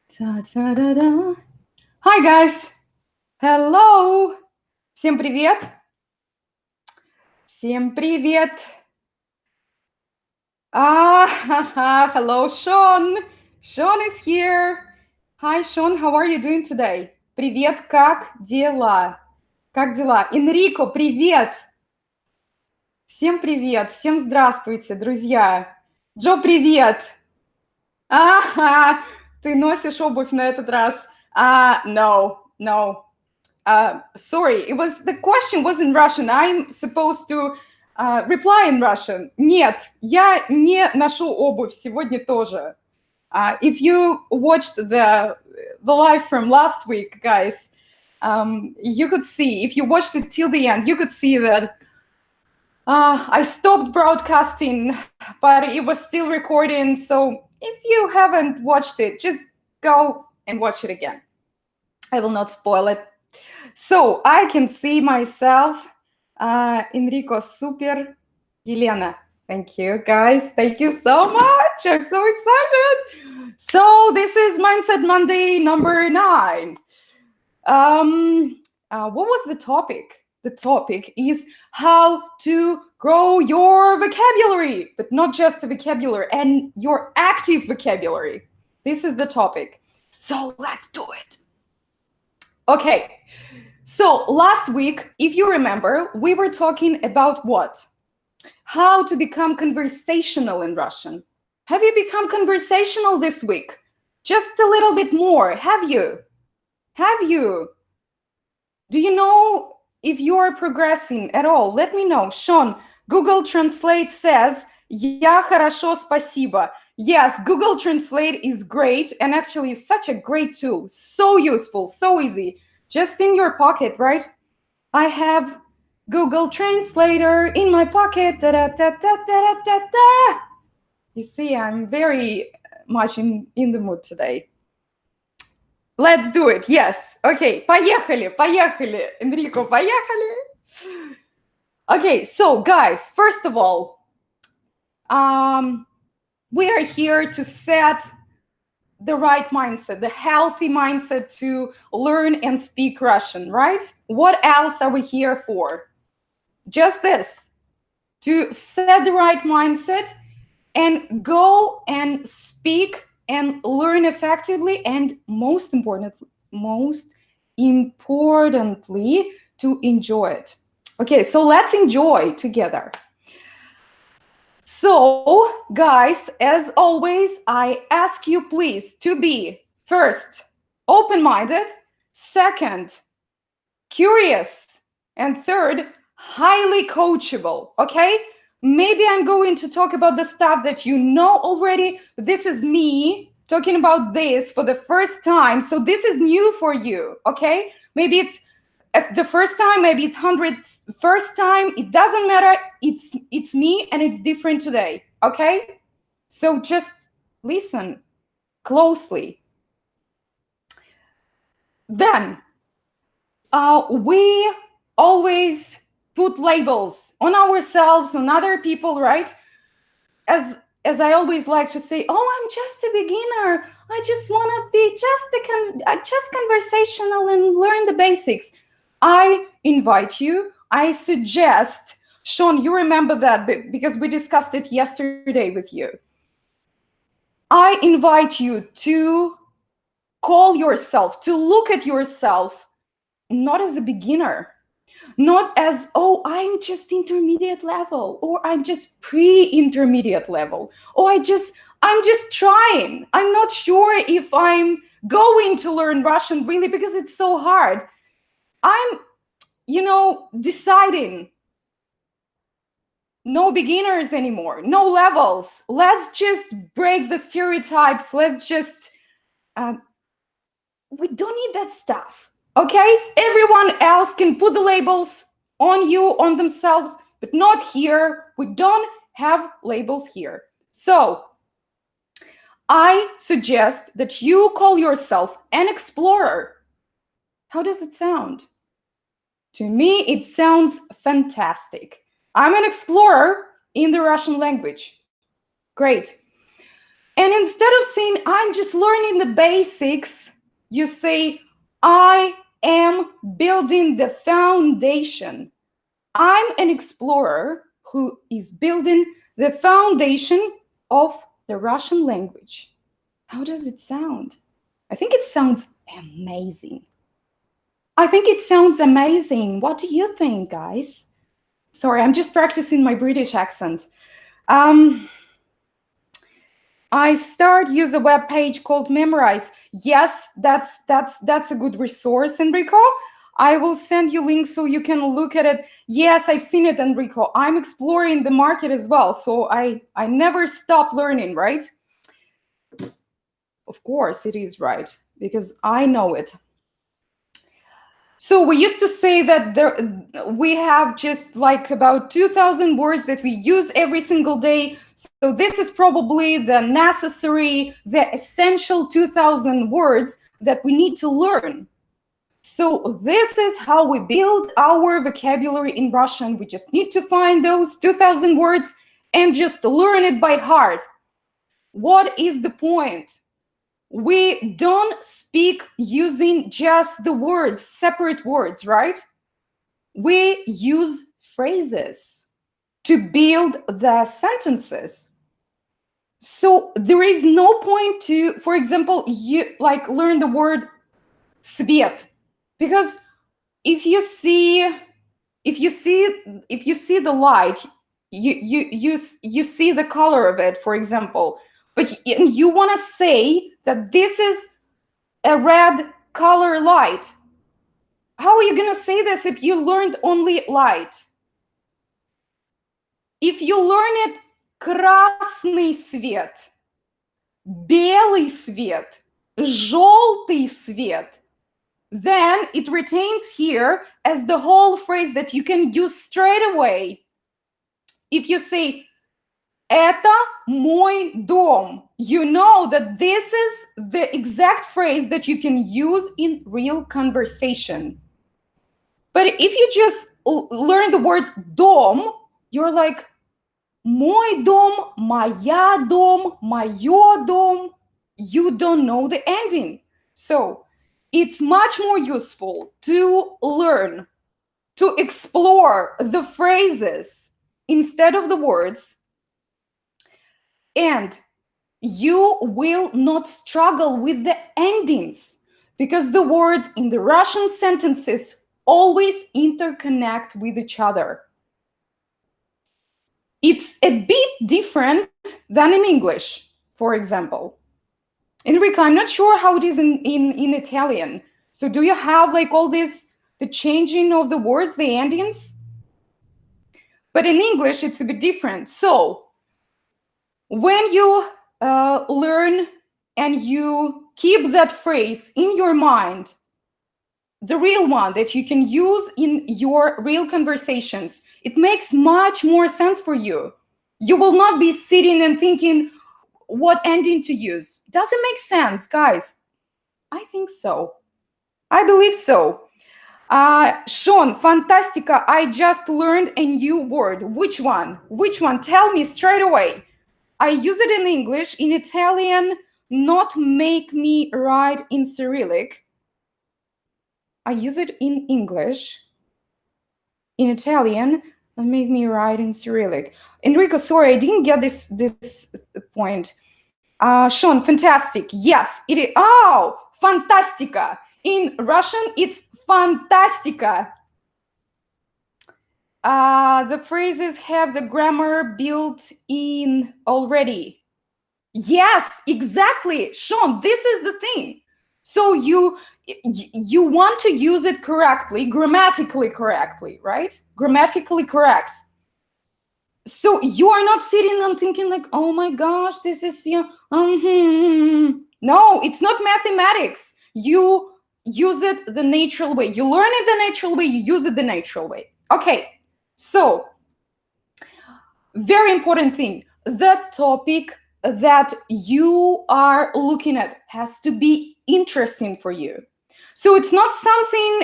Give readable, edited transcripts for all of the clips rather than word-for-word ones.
Та-та-да-да. Hi, guys. Hello. Всем привет. Всем привет. Hello, Sean. Sean is here. Hi, Sean. How are you doing today? Привет, как дела? Как дела? Энрико, привет. Всем привет. Всем здравствуйте, друзья. Джо, привет. Ты носишь обувь на этот раз. No. Sorry, the question was in Russian. I'm supposed to reply in Russian. Нет, я не ношу обувь сегодня тоже. If you watched the live from last week, guys, you could see, if you watched it till the end, you could see that I stopped broadcasting, but it was still recording. So if you haven't watched it, just go and watch it again. I will not spoil it. So I can see myself. Enrico, super. Elena, thank you, guys. Thank you so much. I'm so excited. So this is Mindset Monday number 9. What was the topic? The topic is how to grow your vocabulary, but not just the vocabulary, and your active vocabulary. This is the topic. So let's do it. Okay. So last week, if you remember, we were talking about what? How to become conversational in Russian. Have you become conversational this week? Just a little bit more. Have you? Have you? Do you know if you are progressing at all? Let me know. Sean, Google Translate says, "Я хорошо, спасибо." Yes, Google Translate is great and actually is such a great tool. So useful, so easy. Just in your pocket, right? I have Google Translator in my pocket. Da-da-da-da-da-da-da. You see, I'm very much in the mood today. Let's do it. Yes. Okay. Поехали. Enrico, поехали. Okay. So, guys, first of all, we are here to set the right mindset, the healthy mindset to learn and speak Russian, right? What else are we here for? Just this, to set the right mindset and go and speak and learn effectively, and most importantly, to enjoy it. Okay, so let's enjoy together. So, guys, as always, I ask you please to be first, open-minded, second, curious, and third, highly coachable, okay? Maybe I'm going to talk about the stuff that you know already. This is me talking about this for the first time. So this is new for you, okay? Maybe it's the first time, maybe it's 100th first time. It doesn't matter. It's me and it's different today, okay? So just listen closely. Then, we always put labels on ourselves, on other people, right? As I always like to say, oh, I'm just a beginner. I just want to be just conversational and learn the basics. I invite you, I suggest, Sean, you remember that because we discussed it yesterday with you. I invite you to call yourself, to look at yourself, not as a beginner, not as, oh, I'm just intermediate level, or I'm just pre-intermediate level, or I'm just trying. I'm not sure if I'm going to learn Russian really because it's so hard. I'm, deciding. No beginners anymore, no levels. Let's just break the stereotypes. Let's just, we don't need that stuff. Okay, everyone else can put the labels on you, on themselves, but not here. We don't have labels here. So I suggest that you call yourself an explorer. How does it sound? To me, it sounds fantastic. I'm an explorer in the Russian language. Great. And instead of saying I'm just learning the basics, you say, I am building the foundation. I'm an explorer who is building the foundation of the Russian language. How does it sound? I think it sounds amazing. I think it sounds amazing. What do you think, guys? Sorry, I'm just practicing my British accent. I use a web page called Memorize. Yes, that's a good resource, Enrico. I will send you links so you can look at it. Yes, I've seen it, Enrico. I'm exploring the market as well, so I never stop learning, right? Of course it is right, because I know it. So we used to say that we have just like about 2,000 words that we use every single day. So this is probably the essential 2,000 words that we need to learn. So this is how we build our vocabulary in Russian. We just need to find those 2,000 words and just learn it by heart. What is the point? We don't speak using just the words, separate words, right? We use phrases to build the sentences. So there is no point to, for example, you like learn the word svet, because if you see the light, you see the color of it, for example, but you want to say that this is a red color light. How are you going to say this if you learned only light? If you learn it красный свет, белый свет, желтый свет, then it retains here as the whole phrase that you can use straight away. If you say это мой дом, you know that this is the exact phrase that you can use in real conversation. But if you just learn the word дом, you're like, мой дом, моя дом, моё дом. You don't know the ending. So it's much more useful to learn, to explore the phrases instead of the words. And you will not struggle with the endings, because the words in the Russian sentences always interconnect with each other. It's a bit different than in English, for example. Enrico, I'm not sure how it is in Italian. So do you have like all this, the changing of the words, the endings? But in English, it's a bit different. So when you learn and you keep that phrase in your mind, the real one that you can use in your real conversations, it makes much more sense for you. You will not be sitting and thinking what ending to use. Does it make sense, guys? I think so. I believe so. Sean, fantastica, I just learned a new word. Which one? Which one? Tell me straight away. I use it in English. In Italian, not make me write in Cyrillic. I use it in English. In Italian, make me write in Cyrillic. Enrico, sorry, I didn't get this point. Sean, fantastic. Yes, it is. Oh, fantastica. In Russian, it's fantastica. The phrases have the grammar built in already. Yes, exactly. Sean, this is the thing. So you want to use it correctly, grammatically correctly, right? Grammatically correct. So you are not sitting and thinking like, oh my gosh, this is, No, it's not mathematics. You use it the natural way. You learn it the natural way, you use it the natural way. Okay, so very important thing, the topic that you are looking at has to be interesting for you. So it's not something,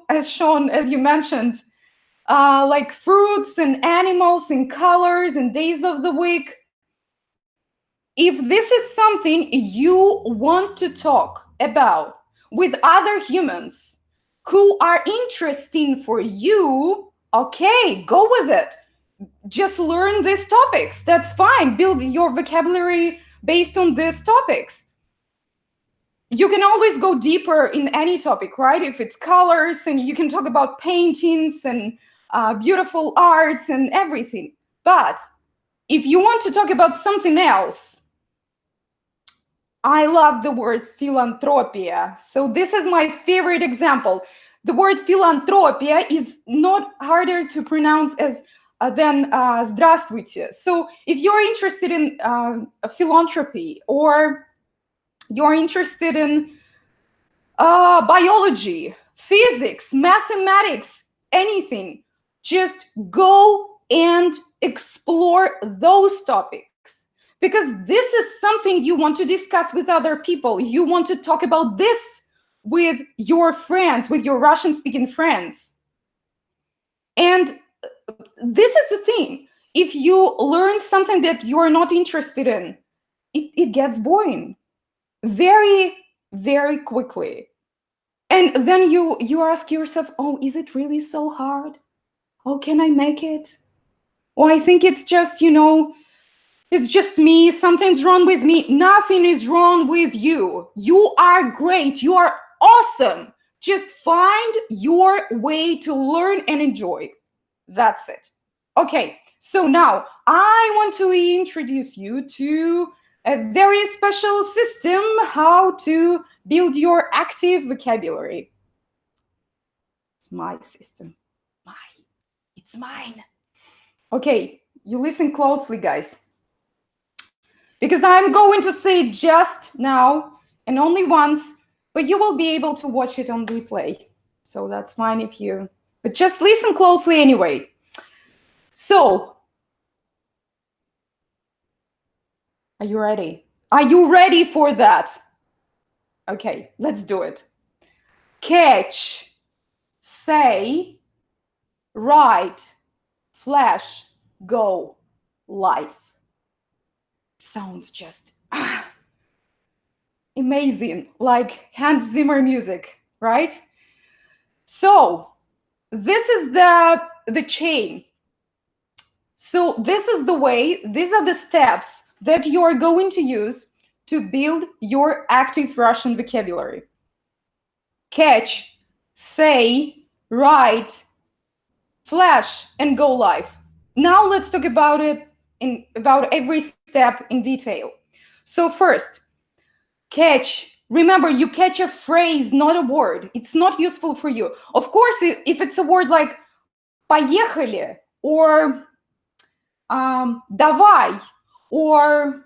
as Sean, as you mentioned, like fruits and animals and colors and days of the week. if this is something you want to talk about with other humans who are interesting for you, okay, go with it. Just learn these topics. That's fine. Build your vocabulary based on these topics. You can always go deeper in any topic, right? If it's colors, and you can talk about paintings and beautiful arts and everything. But if you want to talk about something else, I love the word philanthropia. So this is my favorite example. The word philanthropia is not harder to pronounce as than здравствуйте. So if you're interested in philanthropy, or you're interested in biology, physics, mathematics, anything, just go and explore those topics. Because this is something you want to discuss with other people. You want to talk about this with your friends, with your Russian-speaking friends. And this is the thing. If you learn something that you're not interested in, it gets boring very, very quickly. And then you ask yourself, oh, is it really so hard? Oh, can I make it? Oh, I think it's just, it's just me. Something's wrong with me. Nothing is wrong with you. You are great. You are awesome. Just find your way to learn and enjoy. That's it. Okay, so now I want to introduce you to a very special system how to build your active vocabulary. It's my system. It's mine. Okay, you listen closely, guys. Because I'm going to say it just now and only once, but you will be able to watch it on replay. So that's fine if you, but just listen closely anyway. So, are you ready? Are you ready for that? Okay, let's do it. Catch, say, write, flash, go, life. Sounds just amazing, like Hans Zimmer music, right? So this is the chain. So this is the way, these are the steps that you're going to use to build your active Russian vocabulary. Catch, say, write, flash, and go live. Now let's talk about it about every step in detail. So first, catch. Remember, you catch a phrase, not a word. It's not useful for you. Of course, if it's a word like поехали or давай or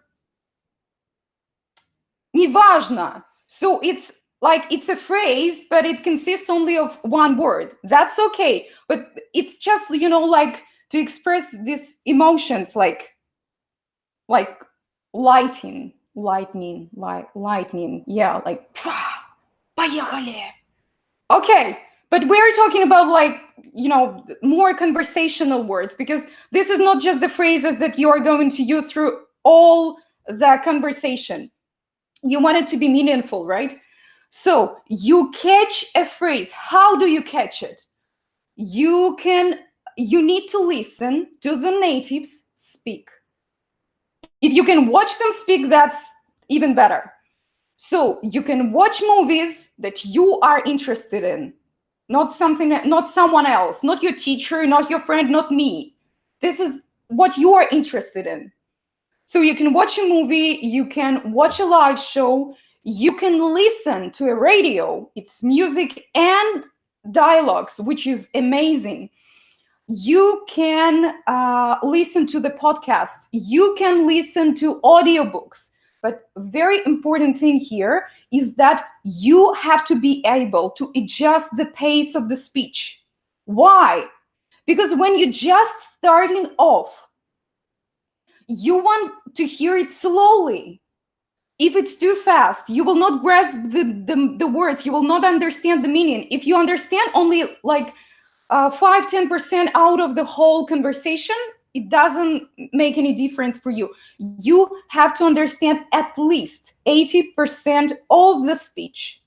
неважно. So it's like it's a phrase, but it consists only of one word. That's okay. But it's just, like to express these emotions like lightning. Yeah, like поехали. Okay, but we're talking about more conversational words, because this is not just the phrases that you are going to use through all the conversation. You want it to be meaningful, right? So you catch a phrase. How do you catch it? You need to listen to the natives speak. If you can watch them speak, that's even better. So you can watch movies that you are interested in, not someone else, not your teacher, not your friend, not me. This is what you are interested in. So you can watch a movie, you can watch a live show, you can listen to a radio. It's music and dialogues, which is amazing. You can listen to the podcasts. You can listen to audiobooks. But very important thing here is that you have to be able to adjust the pace of the speech. Why? Because when you're just starting off, you want to hear it slowly. If it's too fast, you will not grasp the words. You will not understand the meaning. If you understand only 5-10% out of the whole conversation, it doesn't make any difference for you. You have to understand at least 80% of the speech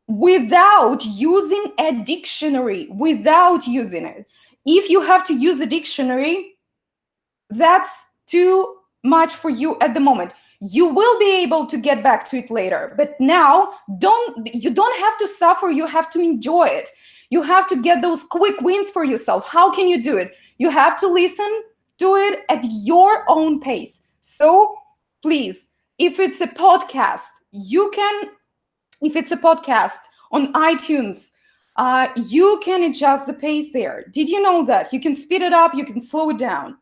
without using a dictionary, without using it. If you have to use a dictionary, that's too much for you at the moment. You will be able to get back to it later, but now you don't have to suffer, you have to enjoy it. You have to get those quick wins for yourself. How can you do it? You have to listen to it at your own pace. So please, if it's a podcast, if it's a podcast on iTunes, you can adjust the pace there. Did you know that? You can speed it up, you can slow it down.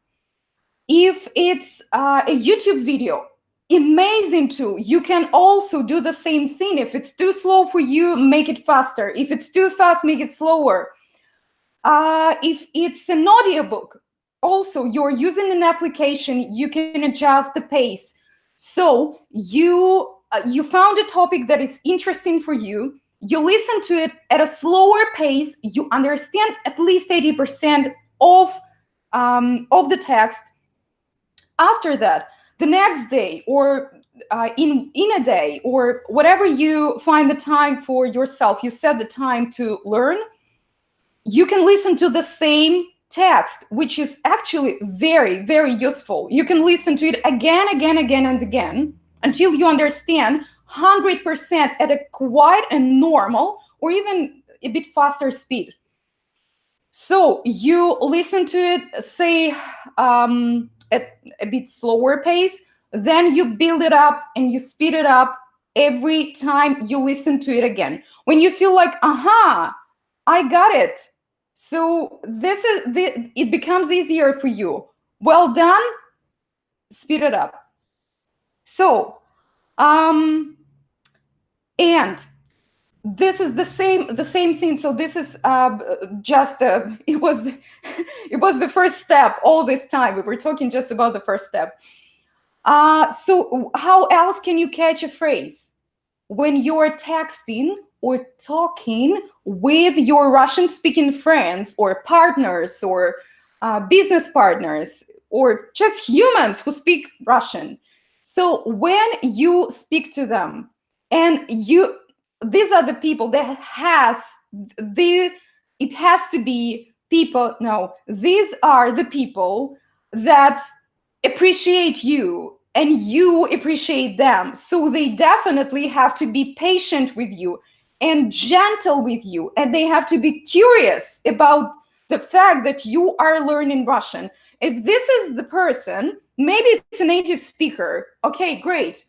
If it's a YouTube video, amazing too. You can also do the same thing. If it's too slow for you, make it faster. If it's too fast, make it slower. If it's an audiobook, also you're using an application, you can adjust the pace. So you found a topic that is interesting for you. You listen to it at a slower pace. You understand at least 80% of the text. After that, the next day, or in a day, or whatever you find the time for yourself, you set the time to learn, you can listen to the same text, which is actually very, very useful. You can listen to it again, and again, until you understand 100% at a quite a normal or even a bit faster speed. So you listen to it, say, at a bit slower pace, then you build it up and you speed it up every time you listen to it again. When you feel like, aha, I got it. So it becomes easier for you. Well done, speed it up. So, and this is the same thing. So this is just it was the first step all this time. We were talking just about the first step. So how else can you catch a phrase? When you're texting or talking with your Russian-speaking friends or partners or business partners or just humans who speak Russian. So when you speak to them, and these are the people that it has to be people. No, these are the people that appreciate you and you appreciate them. So they definitely have to be patient with you and gentle with you. And they have to be curious about the fact that you are learning Russian. If this is the person, maybe it's a native speaker. Okay, great.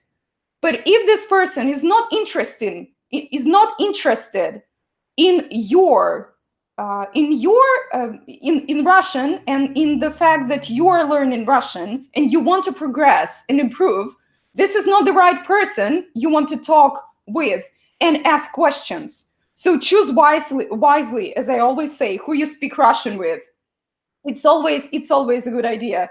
But if this person is not interested in Russian and in the fact that you are learning Russian and you want to progress and improve, this is not the right person you want to talk with and ask questions. So choose wisely, as I always say, who you speak Russian with. It's always a good idea.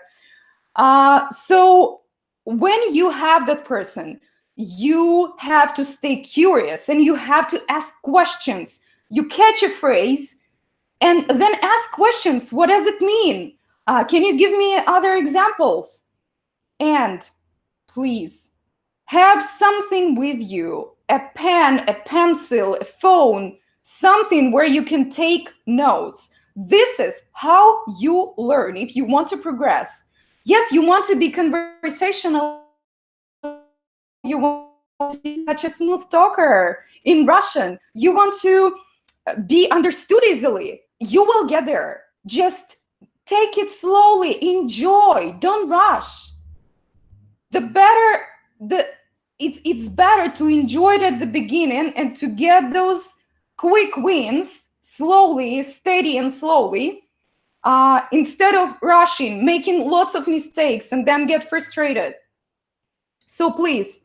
So when you have that person, you have to stay curious and you have to ask questions. You catch a phrase and then ask questions. What does it mean? Can you give me other examples? And please have something with you, a pen, a pencil, a phone, something where you can take notes. This is how you learn if you want to progress. Yes, you want to be conversational. You want to be such a smooth talker in Russian. You want to be understood easily. You will get there. Just take it slowly. Enjoy. Don't rush. It's better to enjoy it at the beginning and to get those quick wins slowly, steady and slowly, instead of rushing, making lots of mistakes and then get frustrated. So please,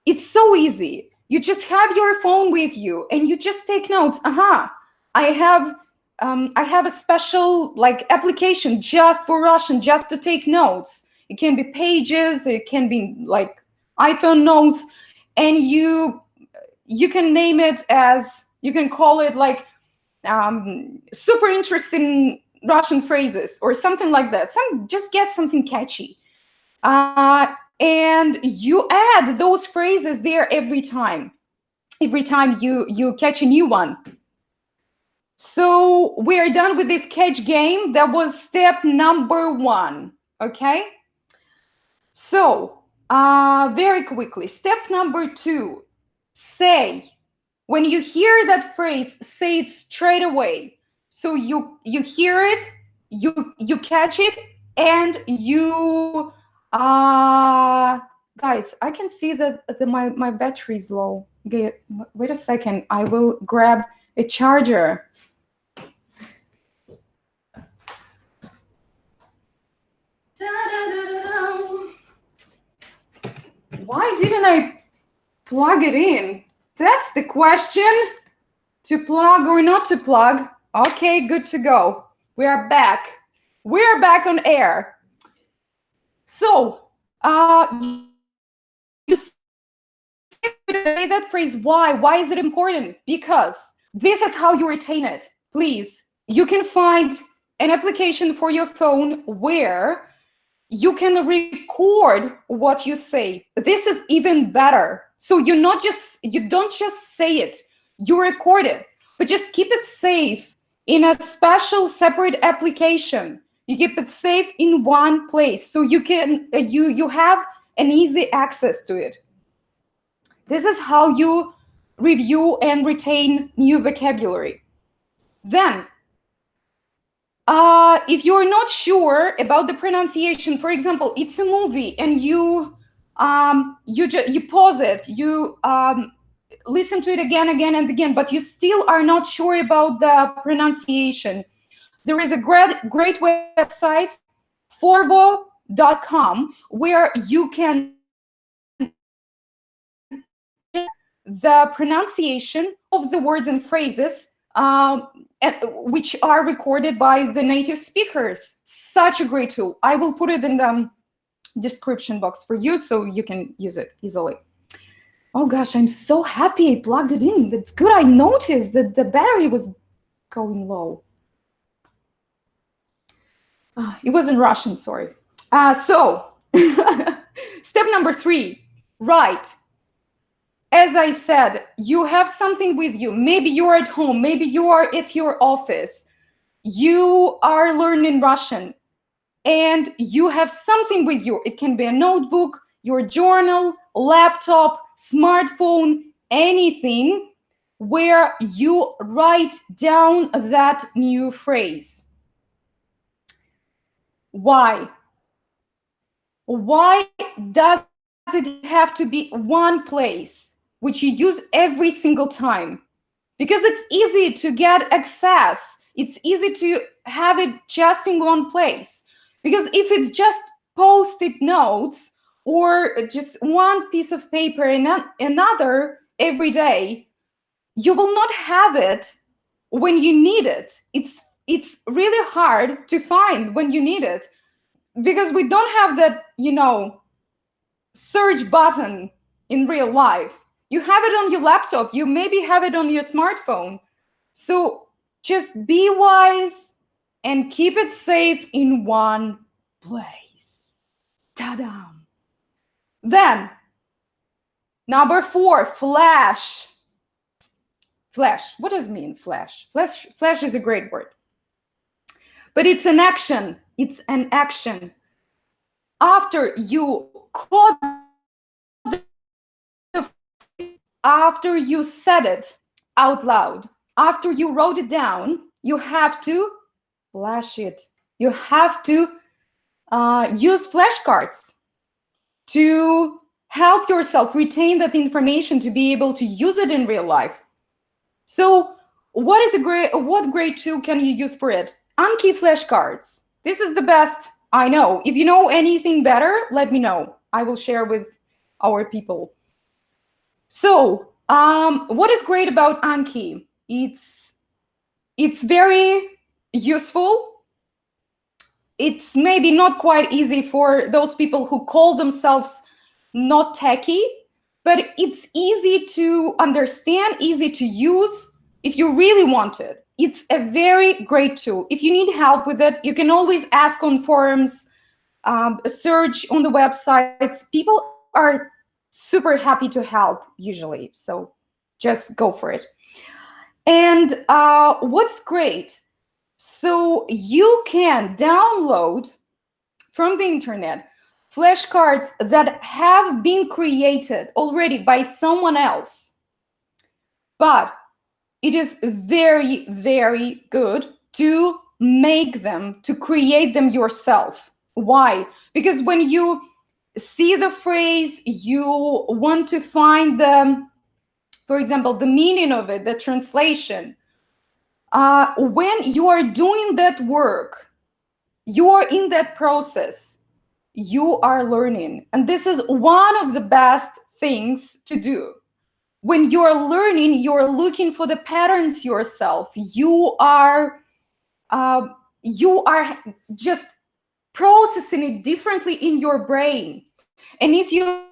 it's so easy. You just have your phone with you and you just take notes. I have a special application just for Russian, just to take notes. It can be Pages, it can be like iPhone notes, and you can name it as, you can call it like super interesting Russian phrases or something like that. Just get something catchy. And you add those phrases there every time you catch a new one. So we're done with this catch game. That was step number 1. Okay. So very quickly, step number 2, say. When you hear that phrase, say it straight away. So you hear it, you catch it, and you guys, I can see that my battery is low. Okay, wait a second. I will grab a charger. Why didn't I plug it in? That's the question. To plug or not to plug? Okay, good to go. We are back. We're back on air. So, you say that phrase. Why? Why is it important? Because this is how you retain it. Please, you can find an application for your phone where you can record what you say. This is even better. So you don't just say it, you record it, but just keep it safe in a special separate application. You keep it safe in one place so you can you have an easy access to it. This is how you review and retain new vocabulary. Then, if you're not sure about the pronunciation, for example, it's a movie and you pause it, you listen to it again and again, but you still are not sure about the pronunciation. There is a great website, forvo.com, where you can the pronunciation of the words and phrases which are recorded by the native speakers. Such a great tool. I will put it in the description box for you so you can use it easily. Oh gosh, I'm so happy I plugged it in. That's good. I noticed that the battery was going low. It was in Russian, sorry. So, step number 3, write. As I said, you have something with you. Maybe you're at home, maybe you are at your office. You are learning Russian and you have something with you. It can be a notebook, your journal, laptop, smartphone, anything where you write down that new phrase. Why? Why does it have to be one place which you use every single time? Because it's easy to get access. It's easy to have it just in one place. Because if it's just post-it notes or just one piece of paper and another every day, you will not have it when you need it. It's really hard to find when you need it because we don't have that, search button in real life. You have it on your laptop. You maybe have it on your smartphone. So just be wise and keep it safe in one place. Ta-da! Then, number 4, flash. Flash. What does it mean, flash? Flash is a great word. But it's an action. It's an action. After you caught after you said it out loud, after you wrote it down, you have to flash it. You have to use flashcards to help yourself retain that information to be able to use it in real life. So what great tool can you use for it? Anki flashcards. This is the best I know. If you know anything better, let me know. I will share with our people. So what is great about Anki? It's very useful. It's maybe not quite easy for those people who call themselves not techy, but it's easy to understand, easy to use if you really want it. it's a very great tool. If you need help with it, you can always ask on forums, search on the websites. People are super happy to help usually, so just go for it. And what's great, so you can download from the internet flashcards that have been created already by someone else, but it is very, very good to make them, to create them yourself. Why? Because when you see the phrase, you want to find the, for example, the meaning of it, the translation. When you are doing that work, you are in that process, you are learning. And this is one of the best things to do. When you're learning, you're looking for the patterns yourself. You are just processing it differently in your brain. And if you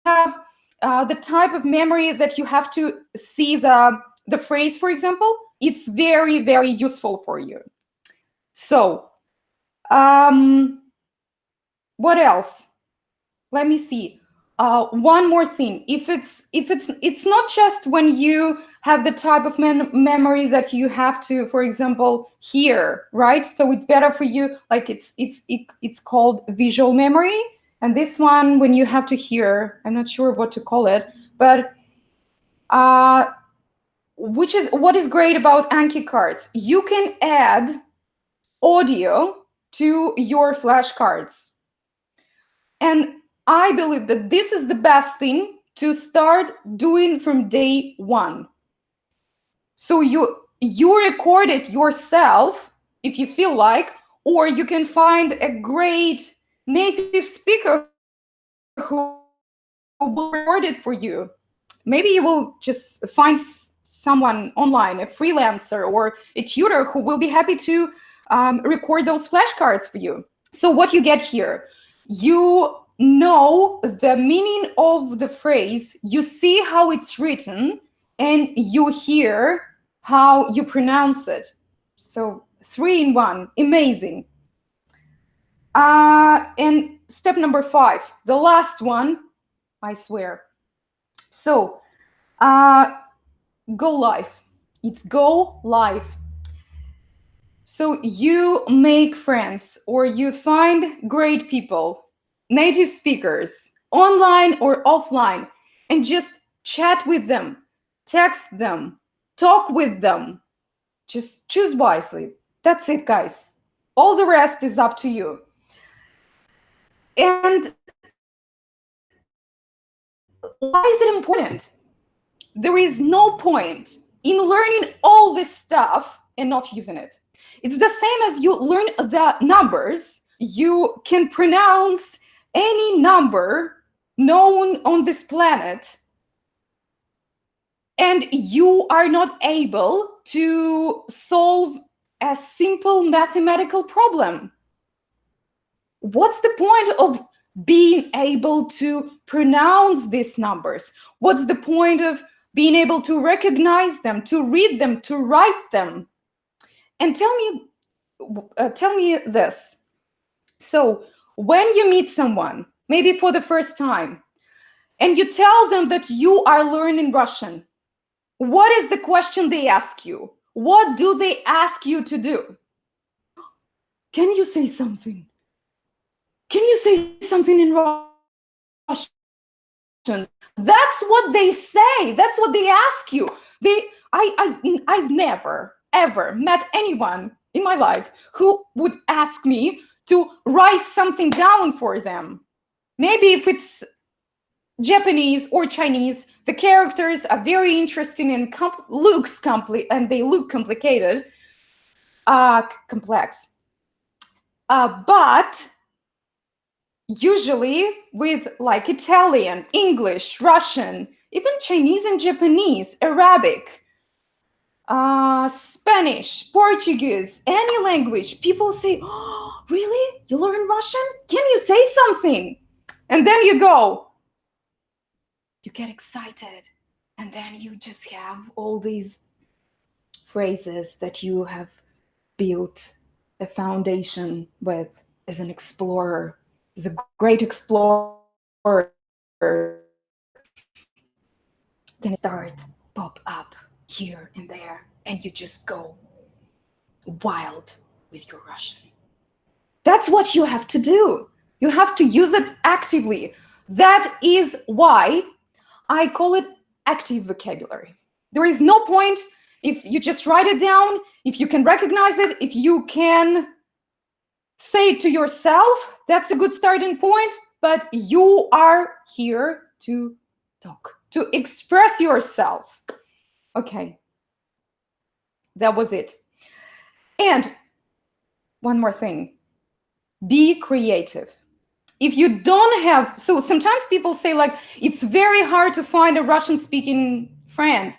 have the type of memory that you have to see the phrase, for example, it's very, very useful for you. So, what else? Let me see. One more thing. If it's not just when you have the type of memory that you have to, for example, hear, right? So it's better for you. Like it's called visual memory, and this one when you have to hear. I'm not sure what to call it, but which is what is great about Anki cards. You can add audio to your flashcards. And I believe that this is the best thing to start doing from day one. So you record it yourself if you feel like, or you can find a great native speaker who will record it for you. Maybe you will just find someone online, a freelancer or a tutor who will be happy to record those flashcards for you. So what you get here, you know the meaning of the phrase, you see how it's written, and you hear how you pronounce it. So 3 in 1, amazing. And step number 5, the last one, I swear. So go live. It's go live. So you make friends or you find great people, native speakers, online or offline, and just chat with them, text them, talk with them. Just choose wisely. That's it, guys. All the rest is up to you. And why is it important? There is no point in learning all this stuff and not using it. It's the same as you learn the numbers. You can pronounce any number known on this planet, and you are not able to solve a simple mathematical problem. What's the point of being able to pronounce these numbers? What's the point of being able to recognize them, to read them, to write them? And tell me this. So when you meet someone, maybe for the first time, and you tell them that you are learning Russian, what is the question they ask you? What do they ask you to do? Can you say something? Can you say something in Russian? That's what they say. That's what they ask you. I've never, ever met anyone in my life who would ask me to write something down for them. Maybe if it's Japanese or Chinese, the characters are very interesting and and they look complicated, complex. But usually with like Italian, English, Russian, even Chinese and Japanese, Arabic, Spanish, Portuguese, any language, people say, oh, really? You learn Russian? Can you say something? And then you go, you get excited. And then you just have all these phrases that you have built a foundation with as an explorer, as a great explorer, then start pop up here and there, and you just go wild with your Russian. That's what you have to do. You have to use it actively. That is why I call it active vocabulary. There is no point if you just write it down, if you can recognize it, if you can say it to yourself, that's a good starting point, but you are here to talk, to express yourself. Okay, that was it. And one more thing, be creative. If you don't have, so sometimes people say like, it's very hard to find a Russian speaking friend.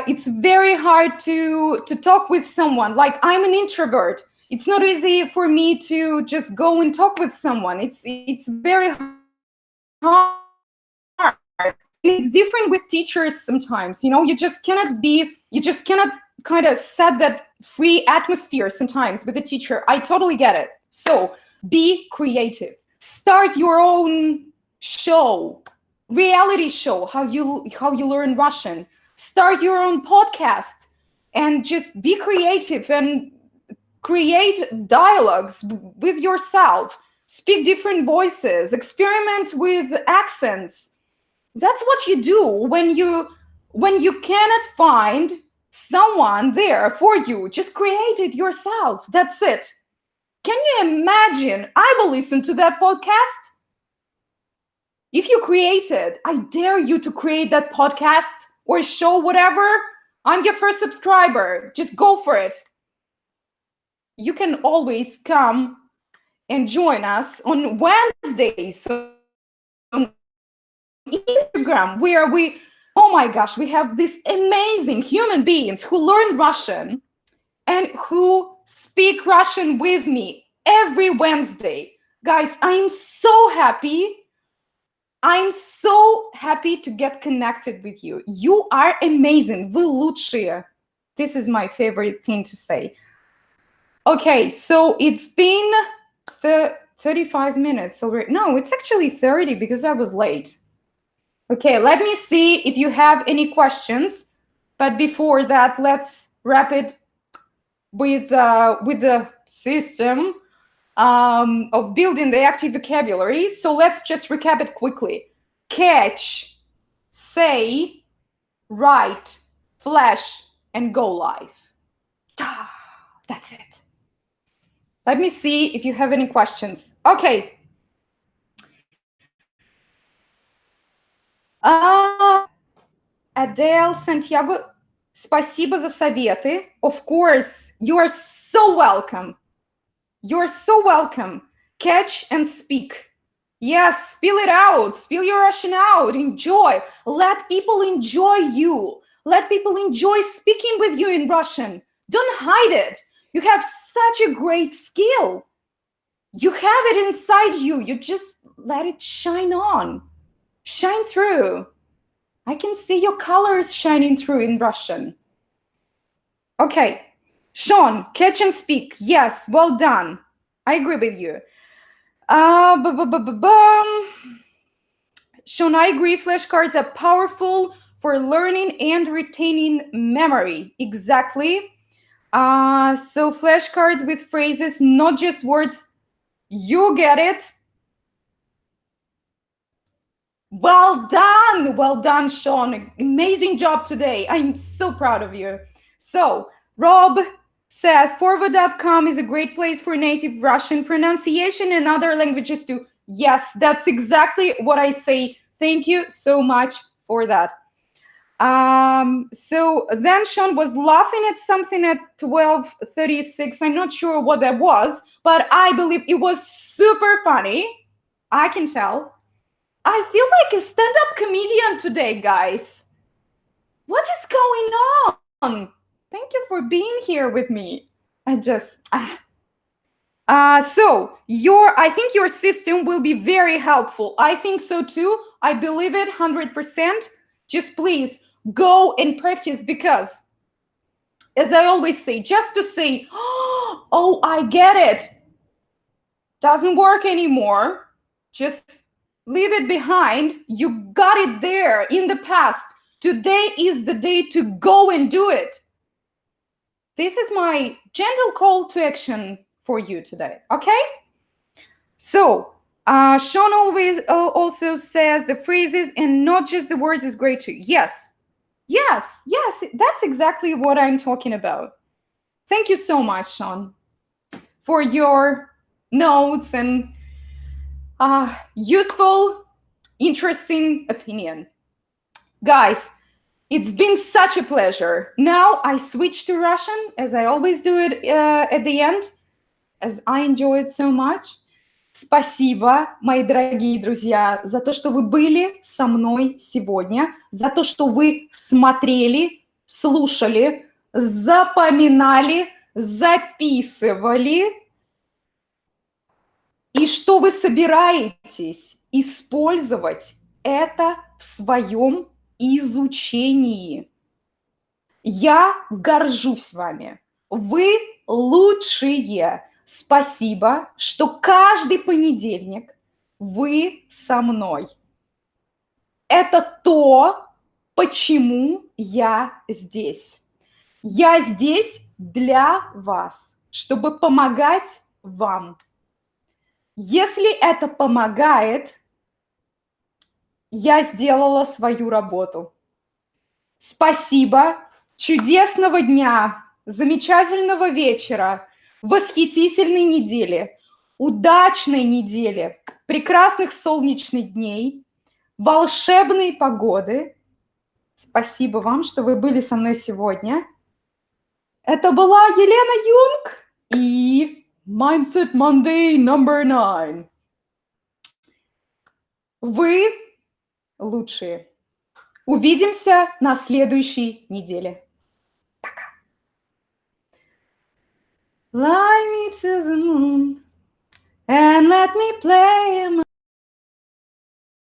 It's very hard to talk with someone. Like, I'm an introvert. It's not easy for me to just go and talk with someone. It's very hard. It's different with teachers sometimes. You just cannot kind of set that free atmosphere sometimes with a teacher. I totally get it. So be creative. Start your own show, reality show, how you learn Russian. Start your own podcast and just be creative and create dialogues with yourself. Speak different voices, experiment with accents. That's what you do when you cannot find someone there for you. Just create it yourself. That's it. Can you imagine? I will listen to that podcast. If you create it, I dare you to create that podcast or show, whatever. I'm your first subscriber. Just go for it. You can always come and join us on Wednesdays on Instagram, where oh my gosh, we have these amazing human beings who learn Russian and who speak Russian with me every Wednesday. Guys, I'm so happy. I'm so happy to get connected with you. You are amazing. Вы лучшие. This is my favorite thing to say. Okay, so it's been 35 minutes already. No, it's actually 30 because I was late. Okay, let me see if you have any questions. But before that, let's wrap it with the system of building the active vocabulary. So let's just recap it quickly. Catch, say, write, flash, and go live. That's it. Let me see if you have any questions. Okay. Adele Santiago, спасибо за советы. Of course, you are so welcome. You're so welcome. Catch and speak. Yes, spill it out. Spill your Russian out. Enjoy. Let people enjoy you. Let people enjoy speaking with you in Russian. Don't hide it. You have such a great skill. You have it inside you. You just let it shine on. Shine through. I can see your colors shining through in Russian. Okay. Sean, catch and speak. Yes, well done. I agree with you. Sean, I agree. Flashcards are powerful for learning and retaining memory. Exactly. So flashcards with phrases, not just words. You get it. Well done, Sean. Amazing job today. I'm so proud of you. So Rob says forward.com is a great place for native Russian pronunciation and other languages too. Yes, that's exactly what I say. Thank you so much for that. So then Sean was laughing at something at 12:36. I'm not sure what that was, but I believe it was super funny. I can tell. I feel like a stand-up comedian today, guys. What is going on? Thank you for being here with me. I think your system will be very helpful. I think so too. I believe it 100%. Just please go and practice, because as I always say, just to say, oh, I get it, doesn't work anymore. Just leave it behind. You got it there in the past. Today is the day to go and do it. This is my gentle call to action for you today, okay? So, Sean always also says the phrases and not just the words is great too. Yes, that's exactly what I'm talking about. Thank you so much, Sean, for your notes and useful, interesting opinion. Guys, it's been such a pleasure. Now I switch to Russian, as I always do it at the end, as I enjoy it so much. Спасибо, мои дорогие друзья, за то, что вы были со мной сегодня, за то, что вы смотрели, слушали, запоминали, записывали, и что вы собираетесь использовать это в своем изучении. Я горжусь вами. Вы лучшие. Спасибо, что каждый понедельник вы со мной. Это то, почему я здесь. Я здесь для вас, чтобы помогать вам. Если это помогает, я сделала свою работу. Спасибо, чудесного дня, замечательного вечера, восхитительной недели, удачной недели, прекрасных солнечных дней, волшебной погоды. Спасибо вам, что вы были со мной сегодня. Это была Елена Юнг и Mindset Monday number 9. Вы лучшие. Увидимся на следующей неделе. Пока. Fly me to the moon and let me play